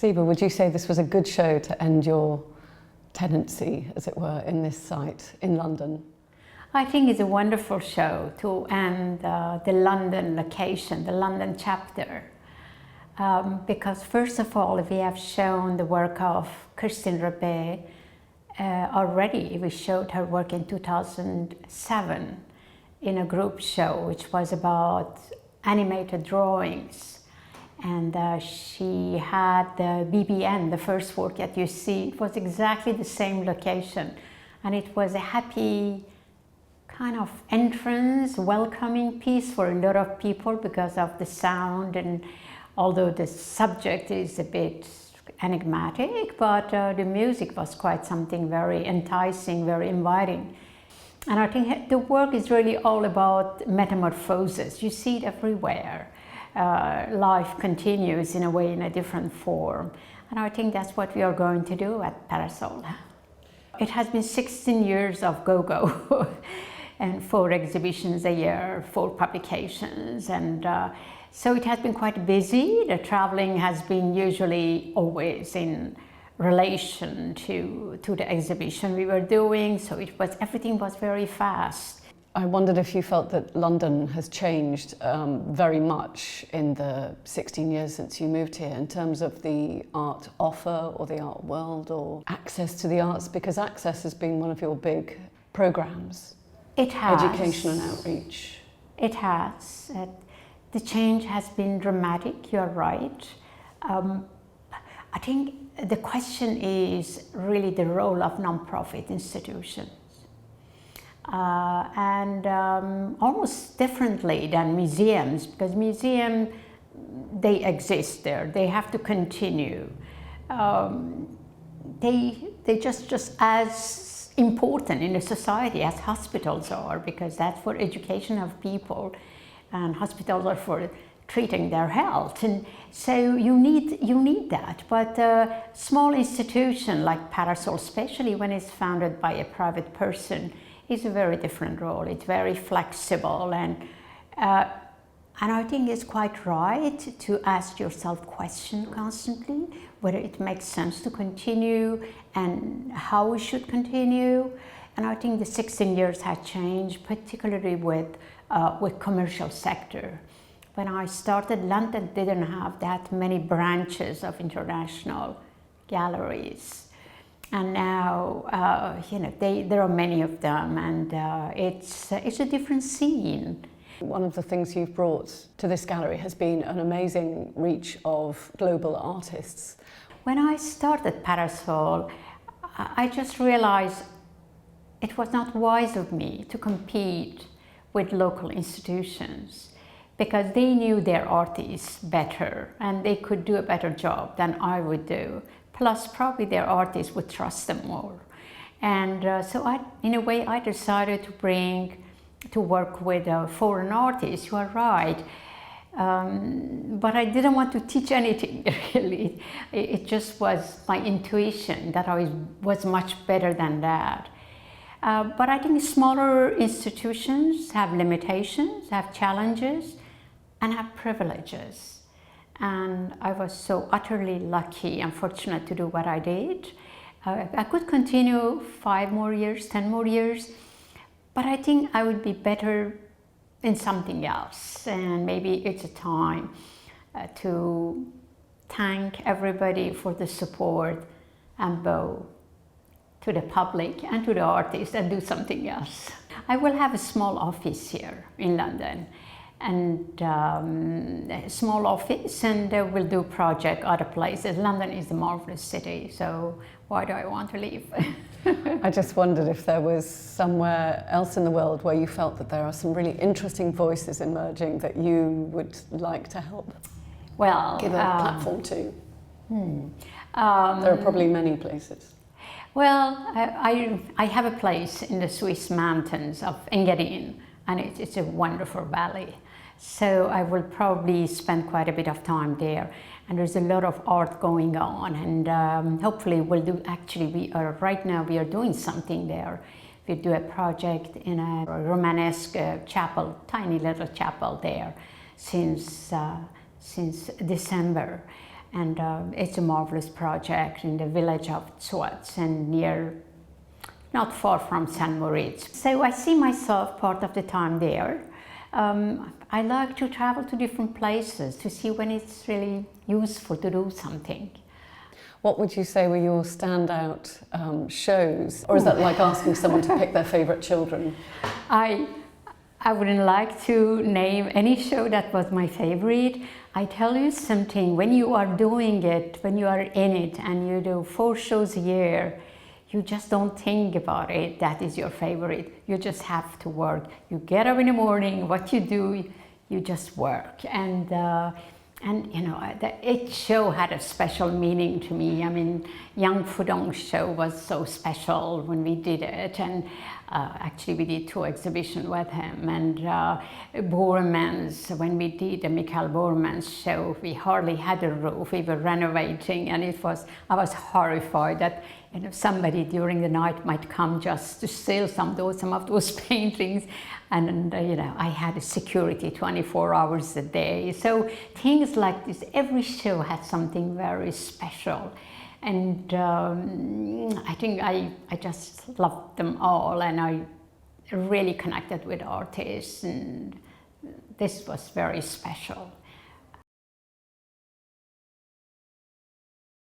Ziba, would you say this was a good show to end your tenancy, as it were, in this site in London? I think it's a wonderful show to end the London location, the London chapter. Because first of all, we have shown the work of Christine Rebet already. We showed her work in 2007 in a group show, which was about animated drawings. And she had the BBN, the first work that you see. It was exactly the same location. And it was a happy kind of entrance, welcoming piece for a lot of people because of the sound. And although the subject is a bit enigmatic, but the music was quite something very enticing, very inviting. And I think the work is really all about metamorphosis. You see it everywhere. Life continues in a way, in a different form. And I think that's what we are going to do at Parasol. It has been 16 years of go-go and 4 exhibitions a year, 4 publications. And so it has been quite busy. The traveling has been usually always in relation to the exhibition we were doing. So everything was very fast. I wondered if you felt that London has changed very much in the 16 years since you moved here in terms of the art offer or the art world or access to the arts, because Access has been one of your big programs. It has. Education and outreach. It has. The change has been dramatic, you're right. I think the question is really the role of non-profit institutions. And almost differently than museums, because museums, they exist there, they have to continue. They just as important in a society as hospitals are, because that's for education of people, and hospitals are for treating their health. And so you need that. But a small institution like Parasol, especially when it's founded by a private person, is a very different role. It's very flexible, and I think it's quite right to ask yourself questions constantly, whether it makes sense to continue and how we should continue. And I think the 16 years have changed, particularly with commercial sector. When I started, London didn't have that many branches of international galleries. And now, there are many of them, and it's a different scene. One of the things you've brought to this gallery has been an amazing reach of global artists. When I started Parasol, I just realized it was not wise of me to compete with local institutions, because they knew their artists better and they could do a better job than I would do. Plus, probably their artists would trust them more. And so in a way, I decided to work with foreign artists. You are right. But I didn't want to teach anything, really. It just was my intuition that I was much better than that. But I think smaller institutions have limitations, have challenges, and have privileges. And I was so utterly lucky and fortunate to do what I did. I could continue 5 more years, 10 more years, but I think I would be better in something else. And maybe it's a time to thank everybody for the support and bow to the public and to the artists and do something else. I will have a small office here in London, and a small office, and we'll do project other places. London is a marvelous city, so why do I want to leave? I just wondered if there was somewhere else in the world where you felt that there are some really interesting voices emerging that you would like to help give a platform to. There are probably many places. Well, I have a place in the Swiss mountains of Engadin, and it's a wonderful valley. So I will probably spend quite a bit of time there. And there's a lot of art going on, and hopefully we'll do, right now we are doing something there. We do a project in a Romanesque chapel, tiny little chapel there since December. And it's a marvelous project in the village of Zurich and not far from St. Moritz. So I see myself part of the time there. I like to travel to different places to see when it's really useful to do something. What would you say were your standout shows? Or is that like asking someone to pick their favourite children? I wouldn't like to name any show that was my favorite. I tell you something, when you are doing it, when you are in it and you do 4 shows a year, you just don't think about it, that is your favorite. You just have to work. You get up in the morning, what you do, you just work. And you know, each show had a special meaning to me. I mean, Young Fudong's show was so special when we did it, and actually we did 2 exhibitions with him. And Bormann's, when we did the Michael Bormann's show, we hardly had a roof. We were renovating, and I was horrified that, you know, somebody during the night might come just to steal some of those paintings. And you know, I had a security 24 hours a day. So things like this, every show had something very special. And I think I just loved them all, and I really connected with artists, and this was very special.